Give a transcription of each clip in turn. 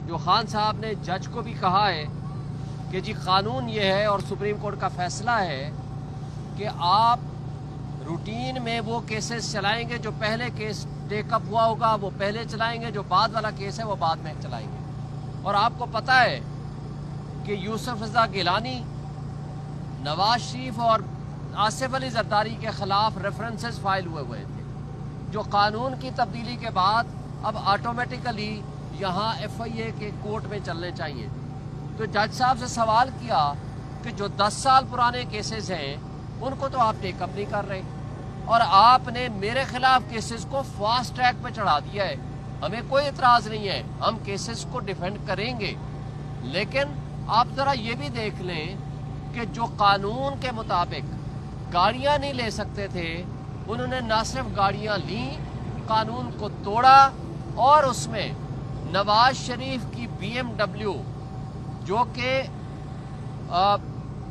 جو خان صاحب نے جج کو بھی کہا ہے کہ جی قانون یہ ہے اور سپریم کورٹ کا فیصلہ ہے کہ آپ روٹین میں وہ کیسز چلائیں گے، جو پہلے کیس ٹیک اپ ہوا ہوگا وہ پہلے چلائیں گے، جو بعد والا کیس ہے وہ بعد میں چلائیں گے۔ اور آپ کو پتہ ہے کہ یوسف رضا گیلانی، نواز شریف اور آصف علی زرداری کے خلاف ریفرنسز فائل ہوئے تھے، جو قانون کی تبدیلی کے بعد اب آٹومیٹیکلی یہاں ایف آئی اے کے کورٹ میں چلنے چاہیے۔ تو جج صاحب سے سوال کیا کہ جو 10 سال پرانے کیسز ہیں ان کو تو آپ ٹیک اپ نہیں کر رہے، اور آپ نے میرے خلاف کیسز کو فاسٹ ٹریک پہ چڑھا دیا ہے۔ ہمیں کوئی اعتراض نہیں ہے، ہم کیسز کو ڈیفینڈ کریں گے، لیکن آپ ذرا یہ بھی دیکھ لیں کہ جو قانون کے مطابق گاڑیاں نہیں لے سکتے تھے انہوں نے نہ صرف گاڑیاں لیں، قانون کو توڑا، اور اس میں نواز شریف کی بی ایم ڈبلیو جو کہ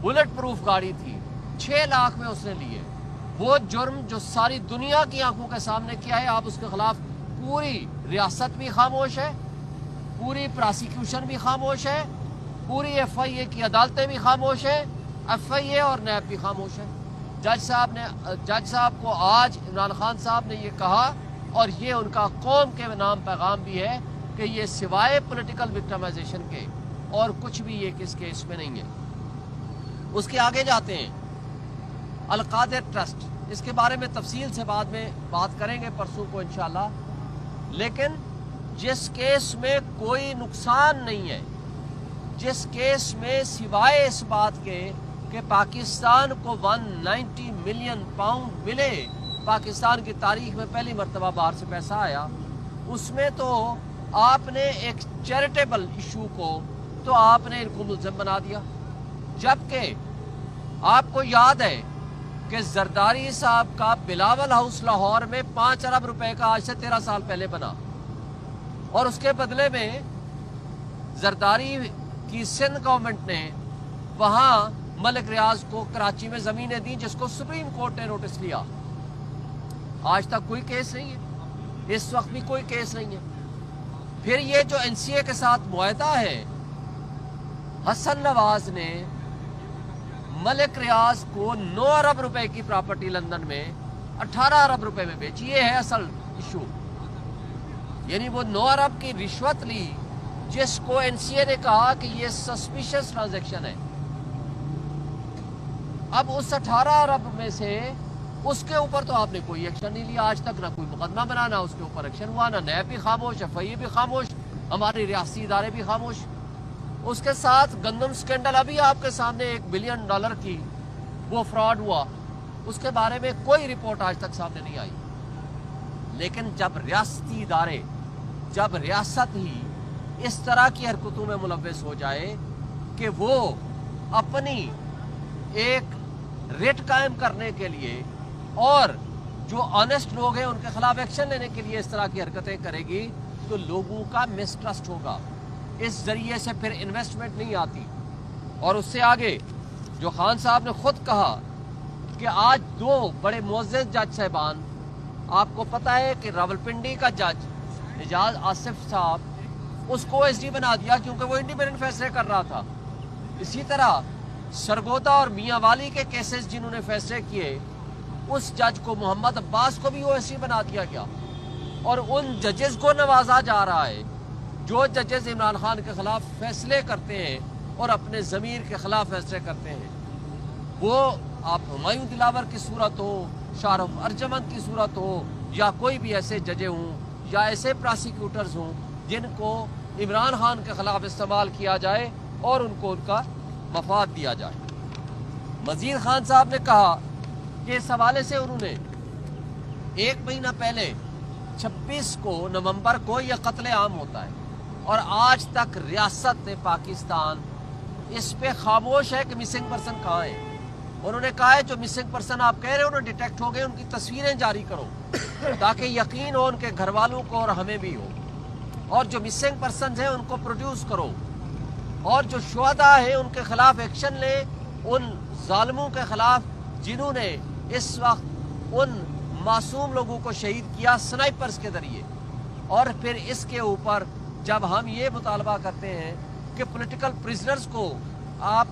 بلٹ پروف گاڑی تھی 6 لاکھ میں اس نے لیے، وہ جرم جو ساری دنیا کی آنکھوں کے سامنے کیا ہے، آپ اس کے خلاف پوری ریاست بھی خاموش ہے، پوری پراسیکیوشن بھی خاموش ہے، پوری ایف آئی اے کی عدالتیں بھی خاموش ہیں، ایف آئی اے اور نیب بھی خاموش ہے۔ جج صاحب کو آج عمران خان صاحب نے یہ کہا، اور یہ ان کا قوم کے نام پیغام بھی ہے کہ یہ سوائے پولیٹیکل وکٹمائزیشن کے اور کچھ بھی یہ کس کیس میں نہیں ہے۔ اس کے آگے جاتے ہیں القادر ٹرسٹ، اس کے بارے میں تفصیل سے بعد میں بات کریں گے پرسوں کو انشاءاللہ، لیکن جس کیس میں کوئی نقصان نہیں ہے، جس کیس میں سوائے اس بات کے کہ پاکستان کو 190 ملین پاؤنڈ ملے، پاکستان کی تاریخ میں پہلی مرتبہ باہر سے پیسہ آیا، اس میں تو آپ نے ایک چیریٹیبل ایشو کو تو آپ نے ان کو ملزم بنا دیا، جبکہ آپ کو یاد ہے کہ زرداری صاحب کا بلاول ہاؤس لاہور میں 5 ارب روپے کا آج سے 13 سال پہلے بنا، اور اس کے بدلے میں زرداری کی سندھ گورنمنٹ نے وہاں ملک ریاض کو کراچی میں زمینیں دیں، جس کو سپریم کورٹ نے نوٹس لیا۔ آج تک کوئی کیس نہیں ہے، اس وقت بھی کوئی کیس نہیں ہے۔ پھر یہ جو این سی اے کے ساتھ معاہدہ ہے، حسن نواز نے ملک ریاض کو 9 ارب روپے کی پراپرٹی لندن میں 18 ارب روپے میں بیچی، یہ ہے اصل ایشو۔ یعنی وہ 9 ارب کی رشوت لی، جس کو این سی اے نے کہا کہ یہ سسپیشس ٹرانزیکشن ہے۔ اب اس 18 ارب میں سے اس کے اوپر تو آپ نے کوئی ایکشن نہیں لیا آج تک، نہ کوئی مقدمہ بنا، نہ اس کے اوپر ایکشن ہوا، نہ نیب بھی خاموش، ایف آئی اے بھی خاموش، ہماری ریاستی ادارے بھی خاموش۔ اس کے ساتھ گندم سکینڈل، ابھی آپ کے سامنے $1 بلین کی وہ فراڈ ہوا، اس کے بارے میں کوئی رپورٹ آج تک سامنے نہیں آئی۔ لیکن جب ریاستی ادارے، جب ریاست ہی اس طرح کی حرکتوں میں ملوث ہو جائے کہ وہ اپنی ایک ریٹ قائم کرنے کے لیے اور جو آنیسٹ لوگ ہیں ان کے خلاف ایکشن لینے کے لیے اس طرح کی حرکتیں کرے گی، تو لوگوں کا مسٹرسٹ ہوگا، اس ذریعے سے پھر انویسٹمنٹ نہیں آتی۔ اور اس سے آگے جو خان صاحب نے خود کہا کہ آج 2 بڑے معزز جج صاحبان، آپ کو پتہ ہے کہ راولپنڈی کا جج اعجاز آصف صاحب، اس کو ایس ڈی بنا دیا کیونکہ وہ انڈیپینڈنٹ فیصلے کر رہا تھا۔ اسی طرح سرگودا اور میاں والی کے کیسز جنہوں نے فیصلے کیے، اس جج کو محمد عباس کو بھی او ایس ڈی بنا دیا گیا، اور ان ججز کو نوازا جا رہا ہے جو ججز عمران خان کے خلاف فیصلے کرتے ہیں اور اپنے ضمیر کے خلاف فیصلے کرتے ہیں۔ وہ آپ ہمایوں دلاور کی صورت ہو، شاہ رخ ارجمند کی صورت ہو، یا کوئی بھی ایسے ججے ہوں یا ایسے پراسیکیوٹرز ہوں جن کو عمران خان کے خلاف استعمال کیا جائے اور ان کو ان کا مفاد دیا جائے۔ مزید خان صاحب نے کہا کہ اس حوالے سے انہوں نے 1 مہینہ پہلے 26 نومبر کو یہ قتل عام ہوتا ہے، اور آج تک ریاست پاکستان اس پہ خاموش ہے کہ مسنگ پرسن کہاں ہے۔ انہوں نے کہا ہے جو مسنگ پرسن آپ کہہ رہے ہیں انہوں نے ڈیٹیکٹ ہو گئے، ان کی تصویریں جاری کرو تاکہ یقین ہو ان کے گھر والوں کو اور ہمیں بھی ہو، اور جو مسنگ پرسنز ہیں ان کو پروڈیوس کرو، اور جو شہداء ہیں ان کے خلاف ایکشن لیں، ان ظالموں کے خلاف جنہوں نے اس وقت ان معصوم لوگوں کو شہید کیا سنائپرز کے ذریعے، اور پھر اس کے اوپر جب ہم یہ مطالبہ کرتے ہیں کہ پولیٹیکل پریزنرز کو آپ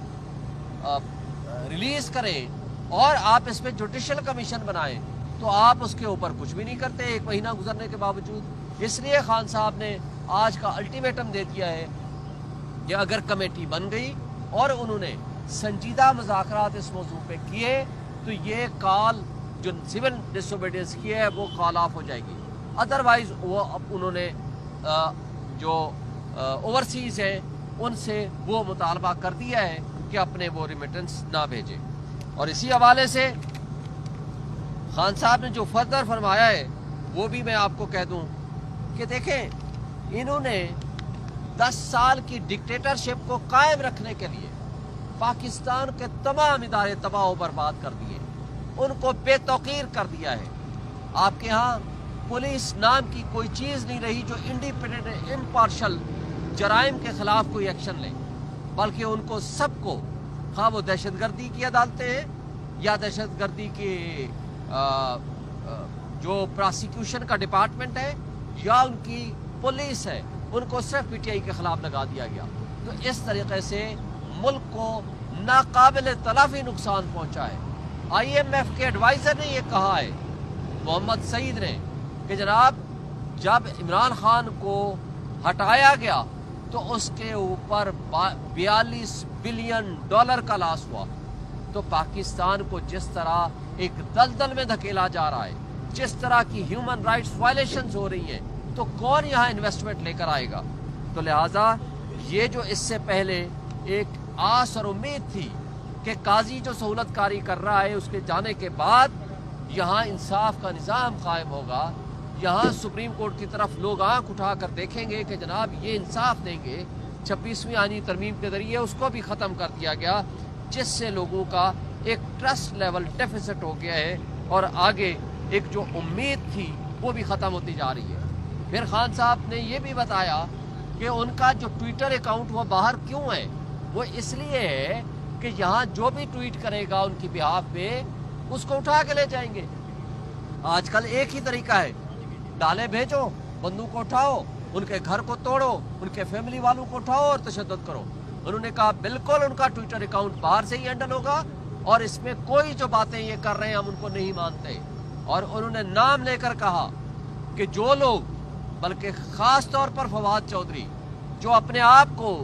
ریلیز کریں اور آپ اس پہ جوڈیشل کمیشن بنائیں، تو آپ اس کے اوپر کچھ بھی نہیں کرتے 1 مہینہ گزرنے کے باوجود۔ اس لیے خان صاحب نے آج کا الٹیمیٹم دے دیا ہے کہ اگر کمیٹی بن گئی اور انہوں نے سنجیدہ مذاکرات اس موضوع پہ کیے تو یہ کال جو سول ڈس اوبیڈینس کی ہے وہ کال آف ہو جائے گی، ادروائز انہوں نے جو اوورسیز ہیں ان سے وہ مطالبہ کر دیا ہے کہ اپنے وہ ریمیٹنس نہ بھیجیں۔ اور اسی حوالے سے خان صاحب نے جو فردر فرمایا ہے وہ بھی میں آپ کو کہہ دوں کہ دیکھیں، انہوں نے 10 سال کی ڈکٹیٹرشپ کو قائم رکھنے کے لیے پاکستان کے تمام ادارے تباہ و برباد کر دیے، ان کو بے توقیر کر دیا ہے۔ آپ کے ہاں پولیس نام کی کوئی چیز نہیں رہی جو انڈیپینڈنٹ امپارشل جرائم کے خلاف کوئی ایکشن لے، بلکہ ان کو سب کو، خواہ وہ دہشت گردی کی عدالتیں ہیں یا دہشت گردی کی جو پراسیکیوشن کا ڈپارٹمنٹ ہے یا ان کی پولیس ہے، ان کو صرف پی ٹی آئی کے خلاف لگا دیا گیا۔ تو اس طریقے سے ملک کو ناقابل تلافی نقصان پہنچا ہے۔ آئی ایم ایف کے ایڈوائزر نے یہ کہا ہے، محمد سعید نے، کہ جناب جب عمران خان کو ہٹایا گیا تو اس کے اوپر 42 بلین ڈالر کا لاس ہوا۔ تو پاکستان کو جس طرح ایک دلدل میں دھکیلا جا رہا ہے، جس طرح کی ہیومن رائٹس وائلیشنز ہو رہی ہیں، تو کون یہاں انویسٹمنٹ لے کر آئے گا؟ تو لہٰذا یہ جو اس سے پہلے ایک آس اور امید تھی کہ قاضی جو سہولت کاری کر رہا ہے اس کے جانے کے بعد یہاں انصاف کا نظام قائم ہوگا، یہاں سپریم کورٹ کی طرف لوگ آنکھ اٹھا کر دیکھیں گے کہ جناب یہ انصاف دیں گے، 26ویں آئینی ترمیم کے ذریعے اس کو بھی ختم کر دیا گیا، جس سے لوگوں کا ایک ٹرسٹ لیول ڈیفیسٹ ہو گیا ہے اور آگے ایک جو امید تھی وہ بھی ختم ہوتی جا رہی ہے۔ پھر خان صاحب نے یہ بھی بتایا کہ ان کا جو ٹویٹر اکاؤنٹ وہ باہر کیوں ہے، وہ اس لیے ہے کہ یہاں جو بھی ٹویٹ کرے گا ان کی بہاف پہ اس کو اٹھا کے لے جائیں گے۔ آج کل ایک ہی طریقہ ہے، ڈالے بھیجو، بندوق کو اٹھاؤ، ان کے گھر کو توڑو، ان کے فیملی والوں کو اٹھاؤ اور تشدد کرو۔ انہوں نے کہا بالکل ان کا ٹویٹر اکاؤنٹ باہر سے ہی ہینڈل ہوگا اور اس میں کوئی جو باتیں یہ کر رہے ہیں ہم ان کو نہیں مانتے۔ اور انہوں نے نام لے کر کہا کہ جو لوگ، بلکہ خاص طور پر فواد چودھری، جو اپنے آپ کو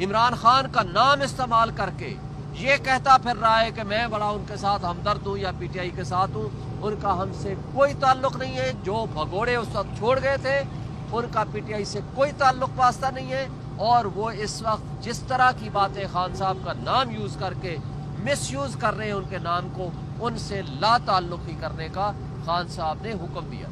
عمران خان کا نام استعمال کر کے یہ کہتا پھر رہا ہے کہ میں بڑا ان کے ساتھ ہمدرد ہوں یا پی ٹی آئی کے ساتھ ہوں، ان کا ہم سے کوئی تعلق نہیں ہے۔ جو بھگوڑے اس وقت چھوڑ گئے تھے ان کا پی ٹی آئی سے کوئی تعلق واسطہ نہیں ہے، اور وہ اس وقت جس طرح کی باتیں خان صاحب کا نام یوز کر کے مس یوز کر رہے ہیں ان کے نام کو، ان سے لا تعلق ہی کرنے کا خان صاحب نے حکم دیا۔